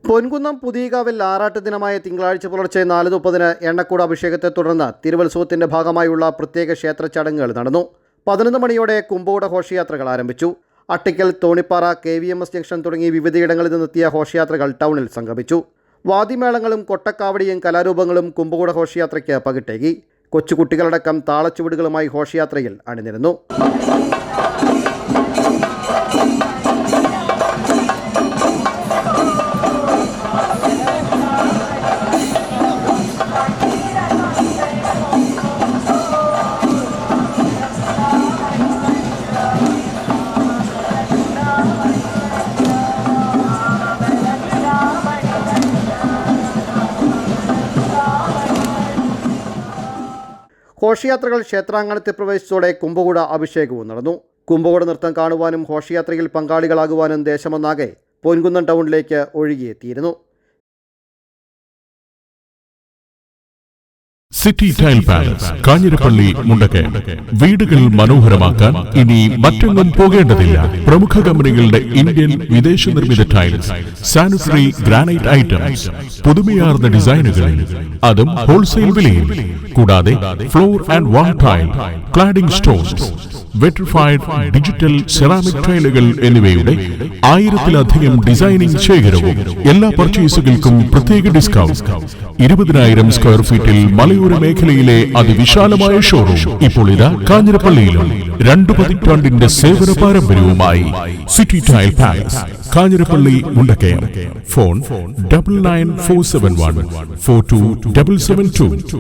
പൊൻകുന്നം പുതിയകാവിൽ ആറാട്ട് ദിനമായ തിങ്കളാഴ്ച പുലർച്ചെ 4:30 എണ്ണക്കൂട് അഭിഷേകത്തെ തുടർന്ന് തിരുവത്സവത്തിന്റെ ഭാഗമായുള്ള പ്രത്യേക ക്ഷേത്ര ചടങ്ങുകൾ നടന്നു. 11 മണിയോടെ കുംഭകൂട ഘോഷയാത്രകൾ ആരംഭിച്ചു. അട്ടിക്കൽ, തോണിപ്പാറ, KVMS ജംഗ്ഷൻ തുടങ്ങി വിവിധയിടങ്ങളിൽ നിന്നെത്തിയ ഘോഷയാത്രകൾ ടൗണിൽ സംഗമിച്ചു. വാദ്യമേളങ്ങളും കൊട്ടക്കാവടിയും കലാരൂപങ്ങളും കുംഭകൂട ഘോഷയാത്രയ്ക്ക് പകിട്ടേകി. കൊച്ചുകുട്ടികളടക്കം താളച്ചുവടുകളുമായി ഘോഷയാത്രയിൽ അണിനിരന്നു. ഘോഷയാത്രകൾ ക്ഷേത്രാങ്കണത്തിൽ പ്രവേശിച്ചതോടെ കുംഭകൂട അഭിഷേകവും നടന്നു. കുംഭകൂട നൃത്തം കാണുവാനും ഘോഷയാത്രയിൽ പങ്കാളികളാകുവാനും ദേശമൊന്നാകെ പൊൻകുന്നം ടൗണിലേക്ക് ഒഴുകിയെത്തിയിരുന്നു. City tile palace, Kanjirappally, Mundakayam. വീടുകൾ മനോഹരമാക്കാൻ ഇനി മറ്റൊന്നും പോകേണ്ടതില്ല. പ്രമുഖ കമ്പനികളുടെ ഇന്ത്യൻ, വിദേശ നിർമ്മിത ടൈൽസ്, സാനിറ്ററി, ഗ്രാനൈറ്റ് ഐറ്റംസ്, പുതുമയാർന്ന ഡിസൈനുകളിൽ, അതും ഹോൾസെയിൽ വിലയിൽ. കൂടാതെ floor and wall tile, cladding stones, vitrified digital ceramic ടൈലുകൾ എന്നിവയുടെ 1000-ലധികം ഡിസൈനിംഗ് ശേഖരവും. എല്ലാ പർച്ചേസുകൾക്കും പ്രത്യേക ഡിസ്കൗണ്ട്. 20,000 സ്ക്വയർ ഫീറ്റിൽ മലയോര മേഖലയിലെ അതിവിശാലമായ ഷോറൂം ഇപ്പോൾ ഇതാ കാഞ്ഞിരപ്പള്ളിയിലും. 2 പതിറ്റാണ്ടിന്റെ സേവന പാരമ്പര്യവുമായി city tile palace, Kanjirappally, Mundakayam. Phone 9947142772.